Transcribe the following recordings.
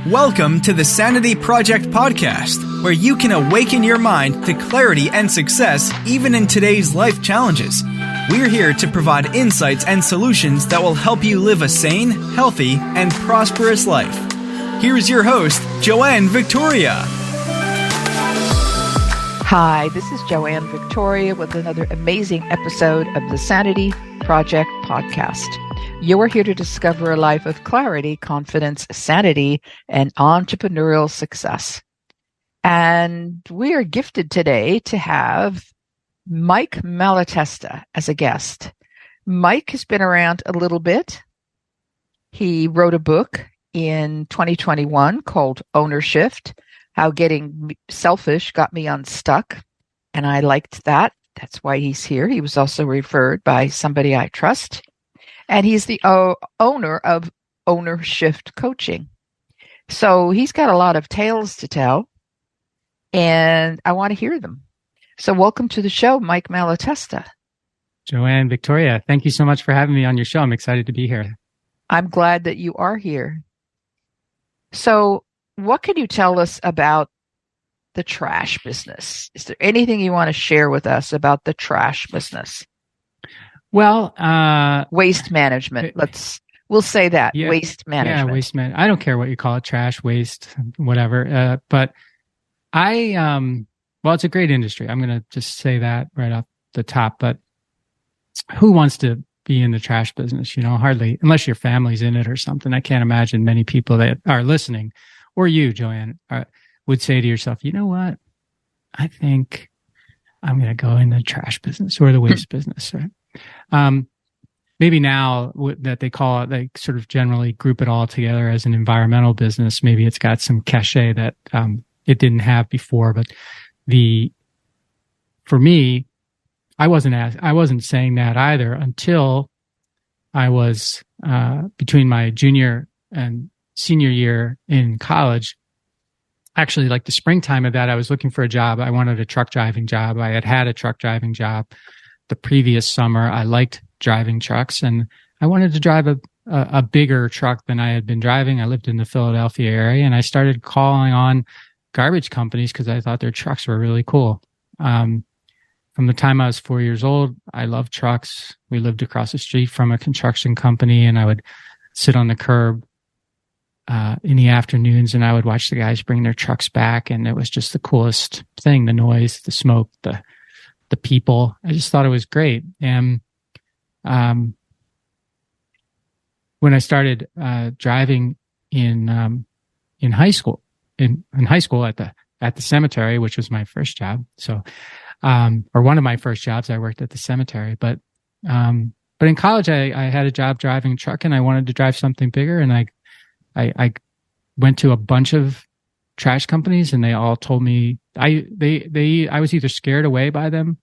Welcome to the Sanity Project podcast, where you can awaken your mind to clarity and success even in today's life challenges. We're here to provide insights and solutions that will help you live a sane, healthy, and prosperous life. Here's your host, Joanne Victoria. Hi, this is Joanne Victoria with another amazing episode of the Sanity Project podcast. You are here to discover a life of clarity, confidence, sanity, and entrepreneurial success. And we are gifted today to have Mike Malatesta as a guest. Mike has been around a little bit. He wrote a book in 2021 called Ownership, How Getting Selfish Got Me Unstuck. And I liked that. That's why he's here. He was also referred by somebody I trust. And he's the owner of Ownership Coaching. So he's got a lot of tales to tell, and I want to hear them. So welcome to the show, Mike Malatesta. Joanne Victoria, thank you so much for having me on your show. I'm excited to be here. I'm glad that you are here. So what can you tell us about the trash business? Is there anything you want to share with us about the trash business? Well, waste management. We'll say that. Yeah, waste management. Yeah, waste management. I don't care what you call it, trash, waste, whatever. But well, it's a great industry. I'm going to just say that right off the top. But who wants to be in the trash business? You know, hardly, unless your family's in it or something. I can't imagine many people that are listening, or you, Joanne, would say to yourself, you know what? I think I'm going to go in the trash business or the waste business, right? Maybe now that they call it, they sort of generally group it all together as an environmental business. Maybe it's got some cachet that it didn't have before. But for me, I wasn't saying that either until I was between my junior and senior year in college. Actually, like the springtime of that, I was looking for a job. I wanted a truck driving job. I had a truck driving job the previous summer. I liked driving trucks, and I wanted to drive a bigger truck than I had been driving. I lived in the Philadelphia area, and I started calling on garbage companies because I thought their trucks were really cool. From the time I was 4 years old, I loved trucks. We lived across the street from a construction company, and I would sit on the curb in the afternoons, and I would watch the guys bring their trucks back, and it was just the coolest thing. The noise, the smoke, the people. I just thought it was great. And when I started driving in high school, in high school at the cemetery, which was my first job. So, or one of my first jobs, I worked at the cemetery. But in college, I had a job driving a truck, and I wanted to drive something bigger. And I went to a bunch of trash companies, and they all told me I was either scared away by them,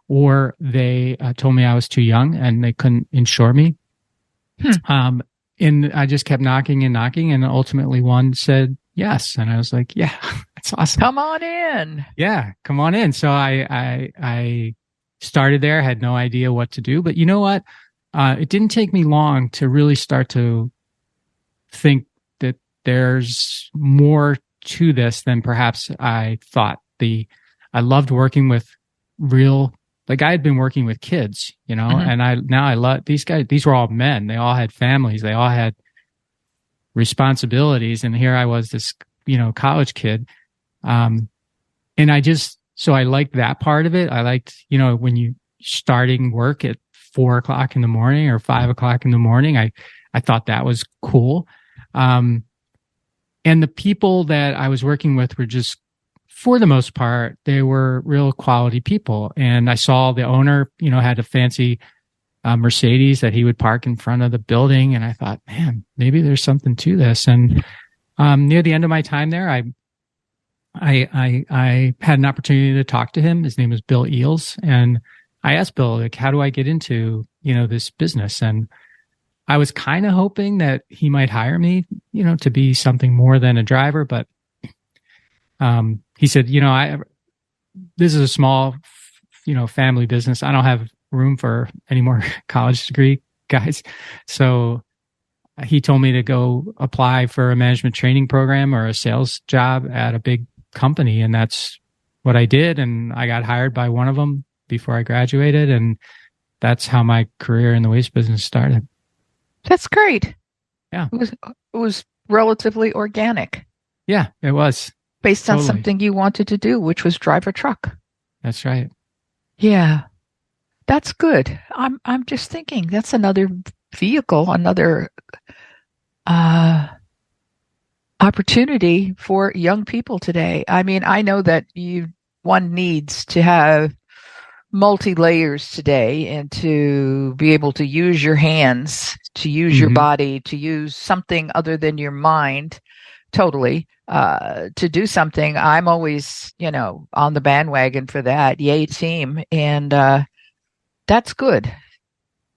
or they told me I was too young and they couldn't insure me. And I just kept knocking, and ultimately one said yes, and I was like, yeah, that's awesome. Come on in. Yeah, come on in. So I started there, had no idea what to do, but you know what? It didn't take me long to really start to think that there's more to this than perhaps I thought. I loved working with I had been working with kids, you know, and I love these guys. These were all men. They all had families. They all had responsibilities. And here I was, this, you know, college kid. And I liked that part of it. I liked, you know, when you starting work at 4 o'clock in the morning or 5 o'clock in the morning, I thought that was cool. And the people that I was working with were just, for the most part, they were real quality people. And I saw the owner, you know, had a fancy Mercedes that he would park in front of the building. And I thought, man, maybe there's something to this. And near the end of my time there, I had an opportunity to talk to him. His name was Bill Eels. And I asked Bill, like, how do I get into, you know, this business? And I was kind of hoping that he might hire me, you know, to be something more than a driver. But he said, you know, this is a small, you know, family business. I don't have room for any more college degree guys. So he told me to go apply for a management training program or a sales job at a big company. And that's what I did. And I got hired by one of them before I graduated. And that's how my career in the waste business started. That's great. Yeah. It was relatively organic. Yeah, it was. Based on something you wanted to do, which was drive a truck. That's right. Yeah. That's good. I'm just thinking that's another vehicle, another opportunity for young people today. I mean, I know that one needs to have multi-layers today and to be able to use your hands, to use your body, to use something other than your mind totally, to do something. I'm always, on the bandwagon for that. Yay, team. And that's good.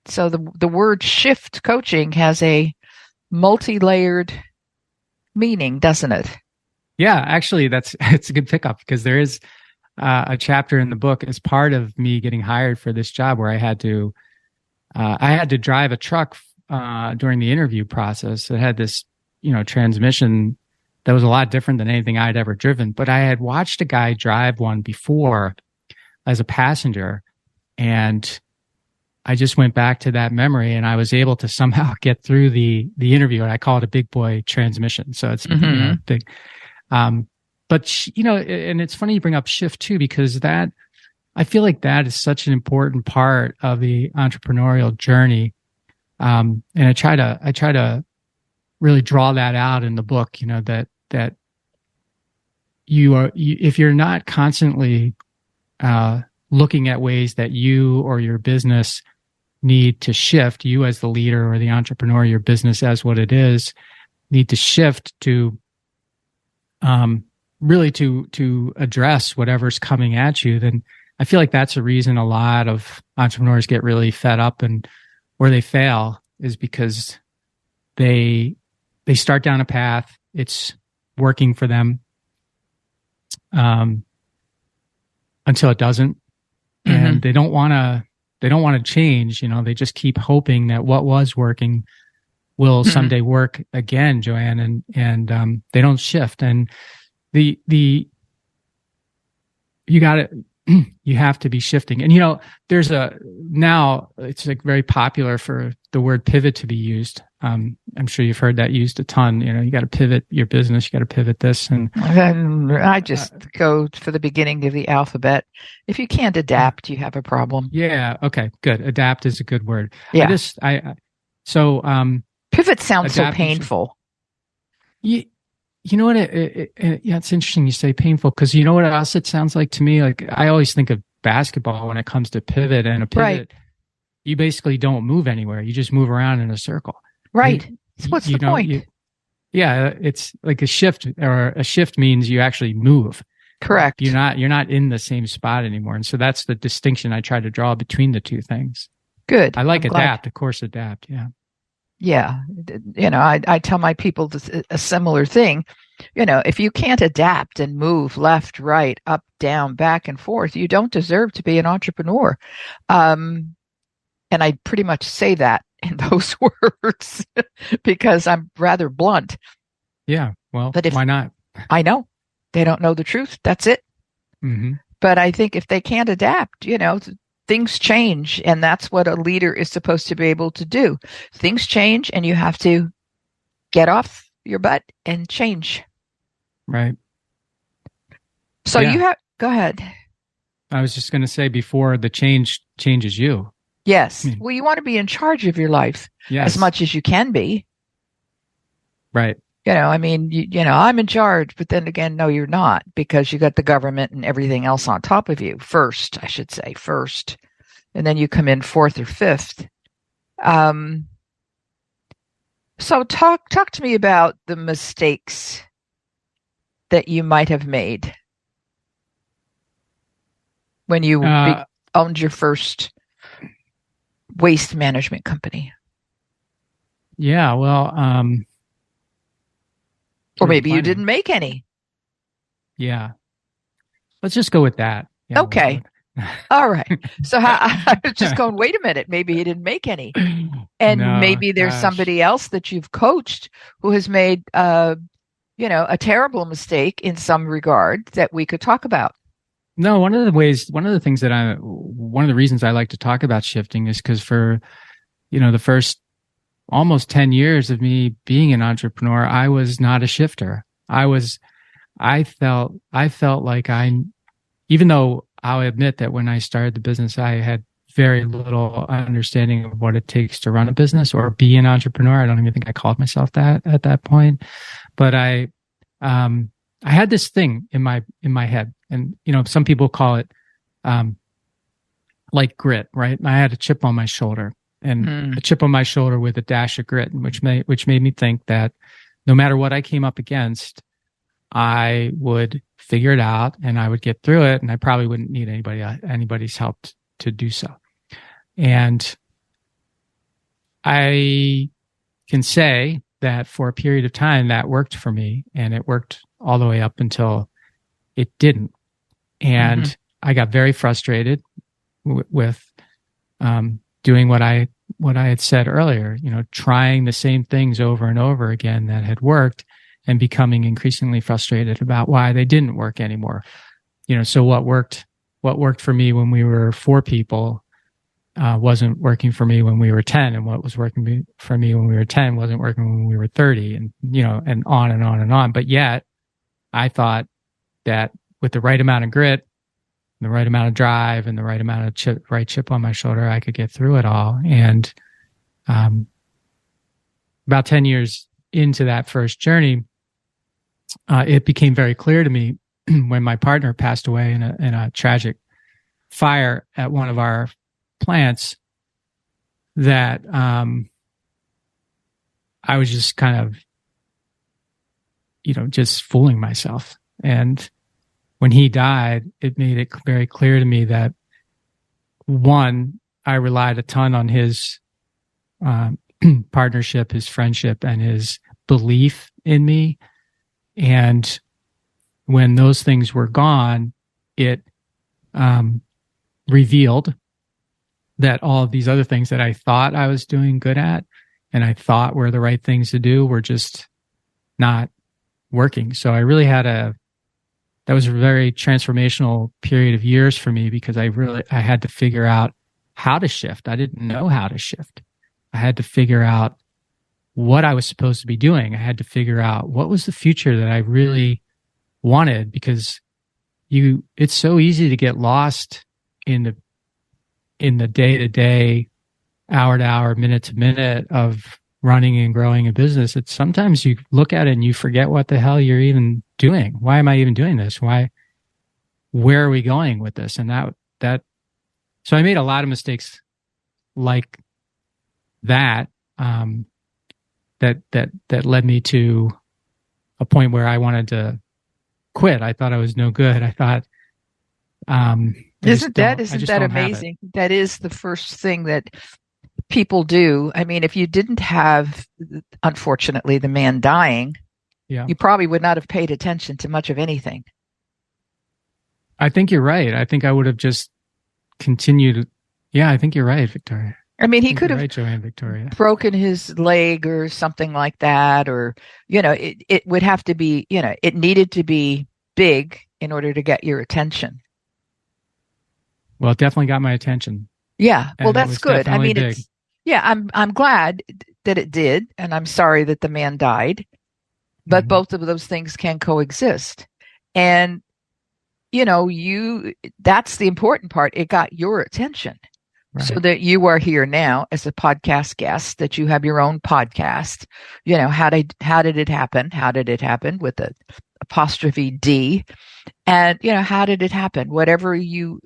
So the word shift coaching has a multi-layered meaning, doesn't it? Yeah, actually, it's a good pickup because there is a chapter in the book as part of me getting hired for this job where I had to drive a truck during the interview process. It had this, transmission that was a lot different than anything I'd ever driven. But I had watched a guy drive one before as a passenger, and I just went back to that memory, and I was able to somehow get through the interview. And I call it a big boy transmission, so it's big. But and it's funny you bring up shift too, because I feel like that is such an important part of the entrepreneurial journey. And I try to really draw that out in the book. That if you're not constantly looking at ways that you or your business need to shift, you as the leader or the entrepreneur, your business as what it is, need to shift to really to address whatever's coming at you, then I feel like that's a reason a lot of entrepreneurs get really fed up and where they fail is because they start down a path. It's working for them until it doesn't, and they don't want to change. They just keep hoping that what was working will someday work again, Joanne, and they don't shift. And you have to be shifting. And there's now it's like very popular for the word pivot to be used. I'm sure you've heard that used a ton. You got to pivot your business, you got to pivot this. And I just go for the beginning of the alphabet. If you can't adapt, you have a problem. Yeah. Okay. Good. Adapt is a good word. Yeah. Pivot sounds so painful. You know what? It's interesting you say painful, because you know what else it sounds like to me? Like I always think of basketball when it comes to pivot, and a pivot, right. You basically don't move anywhere. You just move around in a circle. Right. What's the point? It's like a shift, or a shift means you actually move. Correct. You're not in the same spot anymore. And so that's the distinction I try to draw between the two things. Good. I like adapt, of course, adapt. Yeah. Yeah. I tell my people a similar thing. If you can't adapt and move left, right, up, down, back and forth, you don't deserve to be an entrepreneur. And I pretty much say that in those words because I'm rather blunt. Yeah. Well, why not? I know. They don't know the truth. That's it. Mm-hmm. But I think if they can't adapt, things change, and that's what a leader is supposed to be able to do. Things change, and you have to get off your butt and change. Right. So go ahead. I was just going to say, before the change changes you. Yes. Well, you want to be in charge of your life as much as you can be. Right. I'm in charge, but then again, no, you're not, because you got the government and everything else on top of you first, I should say first, and then you come in fourth or fifth. So talk to me about the mistakes that you might have made when you owned your first waste management company. Yeah, well, or maybe you didn't make any. Yeah. Let's just go with that. Yeah, okay. All right. So I was just going, wait a minute, maybe he didn't make any. And No, maybe there's gosh. somebody else that you've coached who has made, a terrible mistake in some regard that we could talk about. No, one of the reasons I like to talk about shifting is because for, the first almost 10 years of me being an entrepreneur, I was not a shifter. I felt like even though I'll admit that when I started the business, I had very little understanding of what it takes to run a business or be an entrepreneur. I don't even think I called myself that at that point, but I had this thing in my head, and some people call it like grit, right? I had a chip on my shoulder, and a chip on my shoulder with a dash of grit, which made me think that no matter what I came up against, I would figure it out and I would get through it, and I probably wouldn't need anybody's help to do so. And I can say that for a period of time that worked for me, and it worked all the way up until it didn't. And I got very frustrated with doing what I had said earlier, trying the same things over and over again that had worked, and becoming increasingly frustrated about why they didn't work anymore. So what worked for me when we were 4 people wasn't working for me when we were 10, and what was working for me when we were 10 wasn't working when we were 30, and and on and on and on. But yet I thought that with the right amount of grit, the right amount of drive, and the right amount of chip on my shoulder, I could get through it all. And about 10 years into that first journey, it became very clear to me when my partner passed away in a tragic fire at one of our plants that I was just kind of, just fooling myself. And when he died, it made it very clear to me that, one, I relied a ton on his partnership, his friendship, and his belief in me. And when those things were gone, it revealed that all of these other things that I thought I was doing good at and I thought were the right things to do were just not working. So I really that was a very transformational period of years for me, because I had to figure out how to shift. I didn't know how to shift. I had to figure out what I was supposed to be doing. I had to figure out what was the future that I really wanted, because it's so easy to get lost in the day-to-day, hour-to-hour, minute-to-minute of running and growing a business. It's sometimes you look at it and you forget what the hell you're even doing. Why am I even doing this? Where are we going with this? And so I made a lot of mistakes like that, that led me to a point where I wanted to quit. I thought I was no good. I thought, isn't that amazing? That is the first thing that people do. I mean, if you didn't have, unfortunately, the man dying, you probably would not have paid attention to much of anything. I think you're right. I think I would have just continued. Yeah, I think you're right, Victoria. I mean, he could have Joanne Victoria, broken his leg or something like that, or, it would have to be, it needed to be big in order to get your attention. Well, it definitely got my attention. Yeah. Well, that's good. I mean, big. I'm glad that it did. And I'm sorry that the man died, but both of those things can coexist. And, that's the important part. It got your attention. Right. So that you are here now as a podcast guest, that you have your own podcast. How did it happen? How did it happen with the apostrophe D? And, how did it happen? Whatever you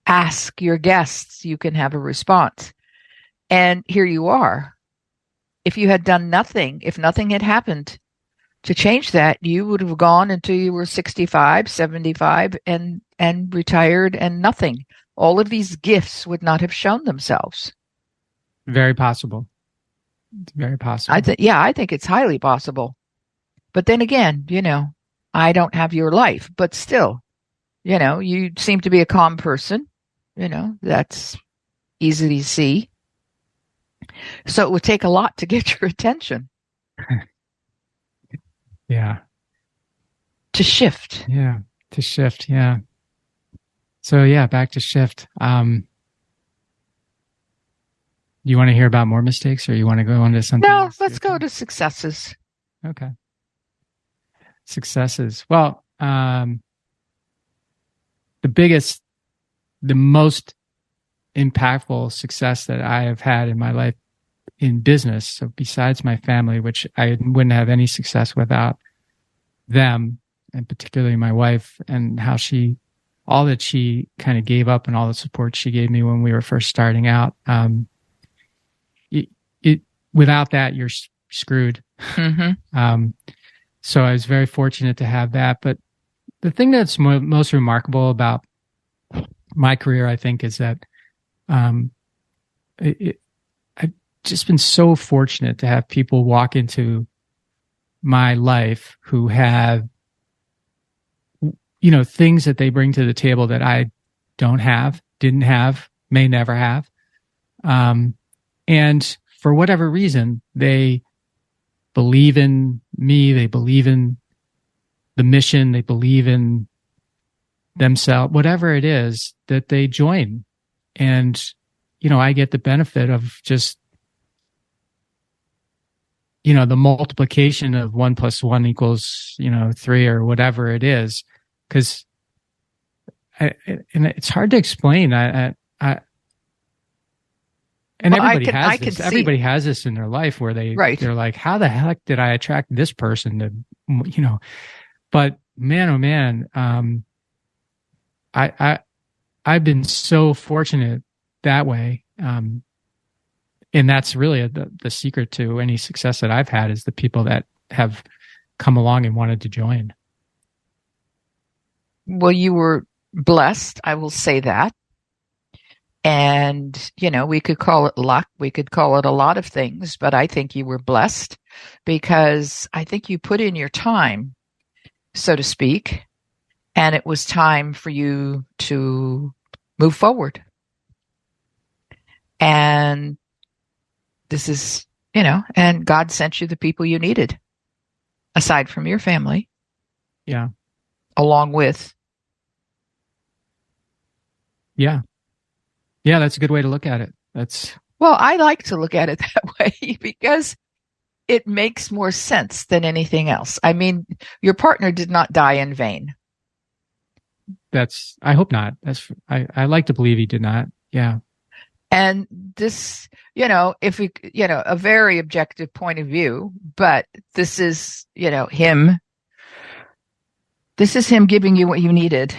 ask your guests, you can have a response. And here you are. If you had done nothing, if nothing had happened to change that, you would have gone until you were 65, 75 and retired, and nothing. All of these gifts would not have shown themselves. Very possible. It's very possible. I think it's highly possible. But then again, I don't have your life, but still, you seem to be a calm person. that's easy to see. So it would take a lot to get your attention. Yeah. To shift. Yeah. To shift. Yeah. So yeah, back to shift. You want to hear about more mistakes, or you want to go into something No, else? let's go to successes. Okay. Successes. Well, the most impactful success that I have had in my life in business, so besides my family, which I wouldn't have any success without them, and particularly my wife, and all that she kind of gave up and all the support she gave me when we were first starting out. Without that, you're screwed. Mm-hmm. So I was very fortunate to have that. But the thing that's most remarkable about my career, I think, is that I've just been so fortunate to have people walk into my life who have, things that they bring to the table that I don't have, didn't have, may never have. And for whatever reason, they believe in me, they believe in the mission, they believe in themselves, whatever it is that they join. And, I get the benefit of just, the multiplication of 1 + 1 = 3 or whatever it is. Cause and it's hard to explain. Everybody has this in their life where they're like, how the heck did I attract this person to, but man, oh man, I've been so fortunate that way. And that's really the secret to any success that I've had, is the people that have come along and wanted to join. Well, you were blessed. I will say that. And, we could call it luck. We could call it a lot of things, but I think you were blessed because I think you put in your time, so to speak, and it was time for you to move forward. And this is, and God sent you the people you needed, aside from your family. Yeah. Along with. Yeah. Yeah, that's a good way to look at it. Well, I like to look at it that way because it makes more sense than anything else. I mean, your partner did not die in vain. I hope not. I like to believe he did not. Yeah. And this, if we, a very objective point of view, but this is, him. This is him giving you what you needed.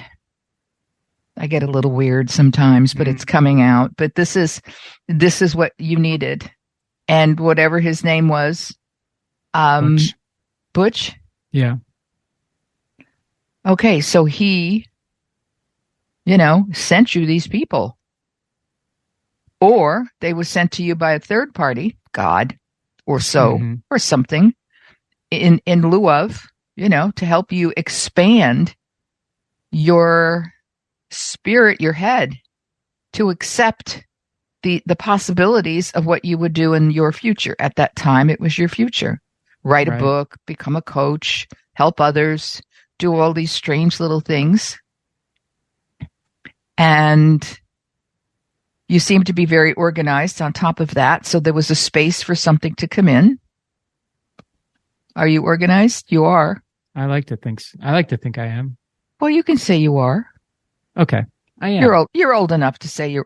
I get a little weird sometimes, but it's coming out. But this is what you needed. And whatever his name was, Butch? Yeah. Okay, so he, sent you these people. Or they were sent to you by a third party, God, or or something, in lieu of, to help you expand your spirit, your head, to accept the possibilities of what you would do in your future. At that time, it was your future. Write a book, become a coach, help others, do all these strange little things. And you seem to be very organized on top of that. So there was a space for something to come in. Are you organized? You are. I like to think I am. Well, you can say you are. Okay. I am. You're old enough to say you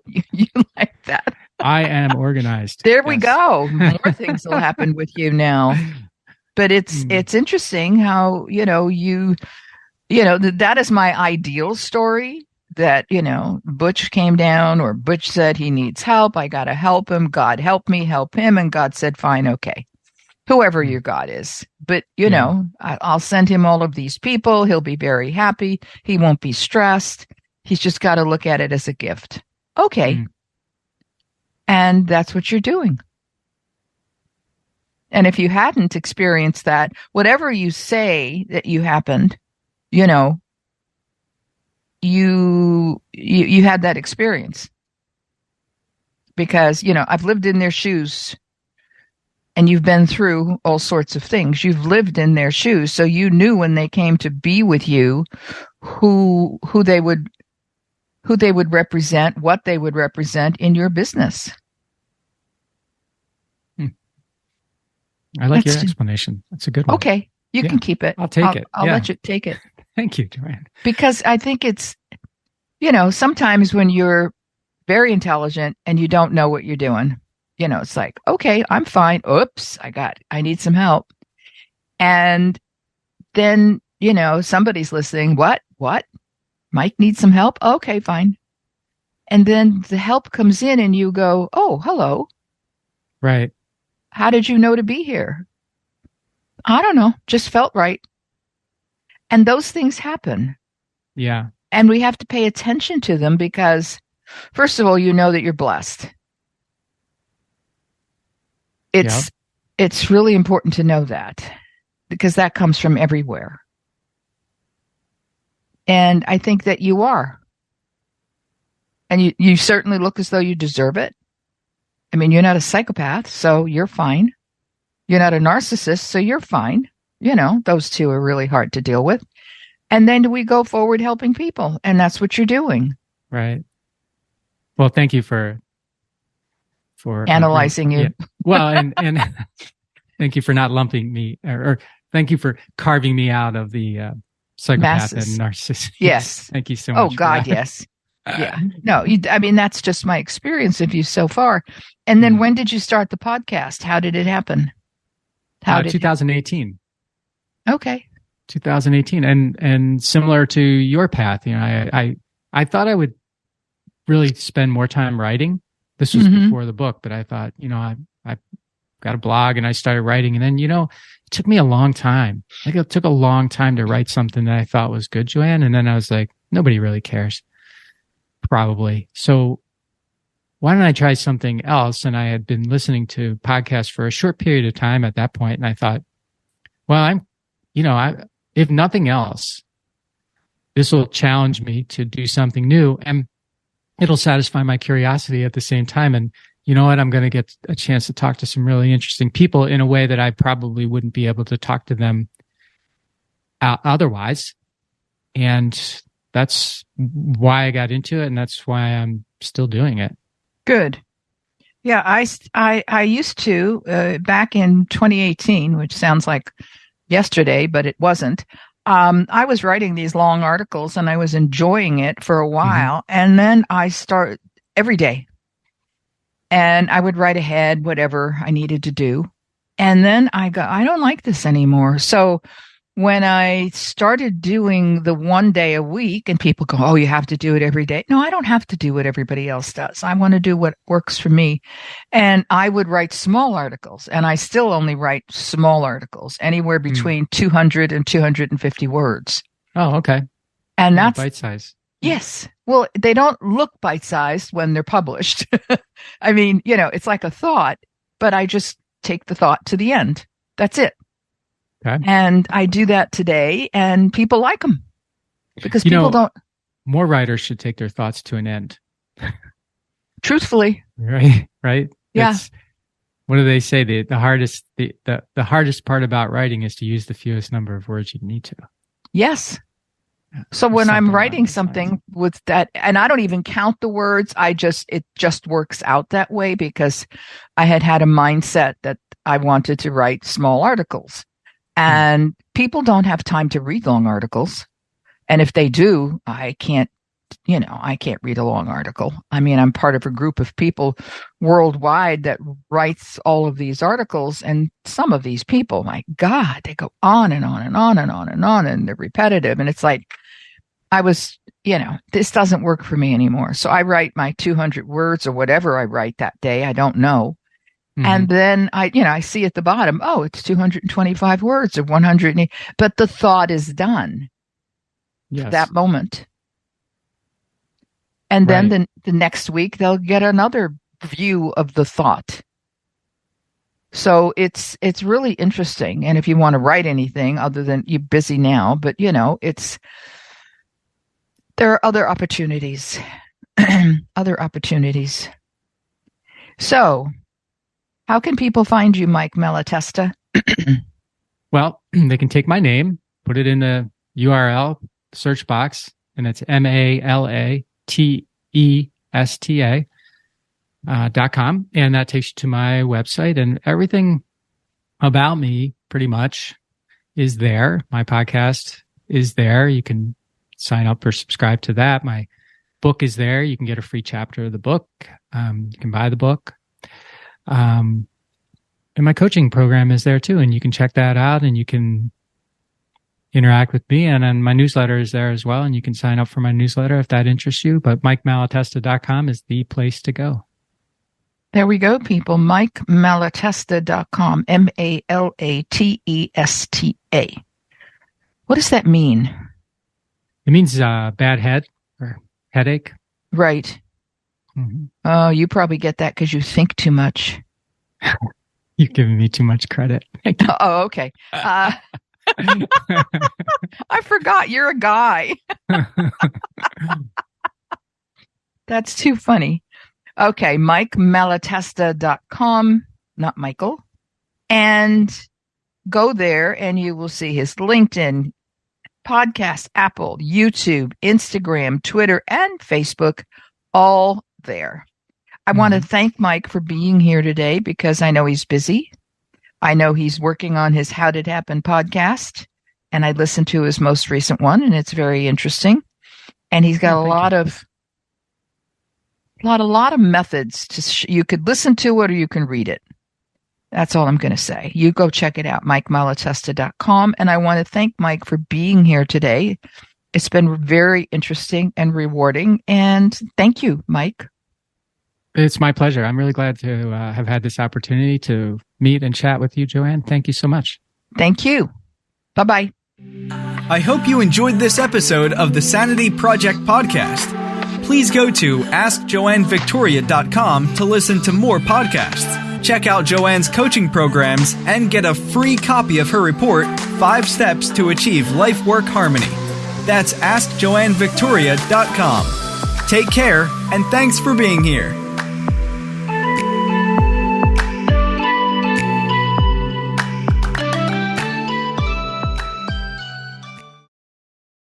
like that. I am organized. There we go. More things will happen with you now. But it's interesting how, that is my ideal story, that, Butch came down, or Butch said he needs help. I got to help him. God help me, help him. And God said, fine, okay. Whoever your God is. But, I'll send him all of these people. He'll be very happy. He won't be stressed. He's just got to look at it as a gift. Okay. And that's what you're doing. And if you hadn't experienced that, whatever you say that you happened, you you had that experience, because, I've lived in their shoes, and you've been through all sorts of things. You've lived in their shoes. So you knew when they came to be with you, who they would represent, what they would represent in your business. I like your explanation. That's a good one. Okay. You can keep it. I'll take it. I'll let you take it. Thank you, Joanne. Because I think it's, sometimes when you're very intelligent and you don't know what you're doing, it's like, okay, I'm fine. Oops, I need some help. And then, somebody's listening. What? Mike needs some help? Okay, fine. And then the help comes in and you go, oh, hello. Right. How did you know to be here? I don't know. Just felt right. And those things happen. Yeah. And we have to pay attention to them because, first of all, that you're blessed. It's really important to know that, because that comes from everywhere. And I think that you are. And you certainly look as though you deserve it. I mean, you're not a psychopath, so you're fine. You're not a narcissist, so you're fine. Those two are really hard to deal with. And then we go forward helping people, and that's what you're doing. Right. Well, thank you for analyzing you. Yeah. Well, and thank you for not lumping me, or thank you for carving me out of the psychopath Masses. and narcissist. Yes. Thank you so much. Oh God, yes. Yeah. No, that's just my experience of you so far. And then when did you start the podcast? How did it happen? 2018. Okay. 2018. And similar to your path, I thought I would really spend more time writing. This was before the book, but I thought, I got a blog and I started writing, and then, it took me a long time. Like, it took a long time to write something that I thought was good, Joanne. And then I was like, nobody really cares. Probably. So why don't I try something else? And I had been listening to podcasts for a short period of time at that point, and I thought, well, if nothing else, this will challenge me to do something new, and it'll satisfy my curiosity at the same time. And you know what? I'm going to get a chance to talk to some really interesting people in a way that I probably wouldn't be able to talk to them otherwise. And that's why I got into it, and that's why I'm still doing it. Good. Yeah, I used to, back in 2018, which sounds like yesterday, but it wasn't. I was writing these long articles and I was enjoying it for a while. And then I started every day, and I would write ahead, whatever I needed to do. And then I don't like this anymore. So when I started doing the 1 day a week, and people go, oh, you have to do it every day. No, I don't have to do what everybody else does. I want to do what works for me. And I would write small articles, and I still only write small articles, anywhere between 200 and 250 words. Oh, okay. And that's bite size. Yes. Well, they don't look bite-sized when they're published. I mean, it's like a thought, but I just take the thought to the end. That's it. Okay. And I do that today, and people like them because people don't. More writers should take their thoughts to an end. Truthfully. Right. Right. Yeah. What do they say? The hardest part about writing is to use the fewest number of words you need to. Yes. So when I'm writing something with that, and I don't even count the words, it just works out that way because I had a mindset that I wanted to write small articles. And people don't have time to read long articles. And if they do, I can't read a long article. I mean, I'm part of a group of people worldwide that writes all of these articles. And some of these people, my God, they go on and on and on and on and on, and they're repetitive. And it's like, this doesn't work for me anymore. So I write my 200 words or whatever I write that day. I don't know. And then I see at the bottom, oh, it's 225 words or 180, but the thought is done. Yes. That moment. And then the next week they'll get another view of the thought. So it's really interesting. And if you want to write anything other than you're busy now, but There are other opportunities. Other opportunities. So, how can people find you, Mike Malatesta? Well, they can take my name, put it in the URL search box, and it's malatesta.com. And that takes you to my website, and everything about me pretty much is there. My podcast is there. You can sign up or subscribe to that. My book is there. You can get a free chapter of the book. You can buy the book. And my coaching program is there too. And you can check that out and you can interact with me. And then my newsletter is there as well. And you can sign up for my newsletter if that interests you. But MikeMalatesta.com is the place to go. There we go, people. MikeMalatesta.com. Malatesta. What does that mean? It means bad head or headache. Right. Mm-hmm. Oh, you probably get that because you think too much. You've given me too much credit. Oh, okay. I forgot you're a guy. That's too funny. Okay, MikeMalatesta.com, not Michael. And go there and you will see his LinkedIn, podcast, Apple, YouTube, Instagram, Twitter, and Facebook, all there. I want to thank Mike for being here today because I know he's busy. I know he's working on his How Did It Happen podcast, and I listened to his most recent one, and it's very interesting. And he's got a lot of methods to you could listen to it or you can read it. That's all I'm going to say. You go check it out, MikeMalatesta.com. And I want to thank Mike for being here today. It's been very interesting and rewarding. And thank you, Mike. It's my pleasure. I'm really glad to have had this opportunity to meet and chat with you, Joanne. Thank you so much. Thank you. Bye-bye. I hope you enjoyed this episode of the Sanity Project podcast. Please go to AskJoanneVictoria.com to listen to more podcasts. Check out Joanne's coaching programs and get a free copy of her report, 5 Steps to Achieve Life-Work Harmony. That's AskJoanneVictoria.com. Take care, and thanks for being here.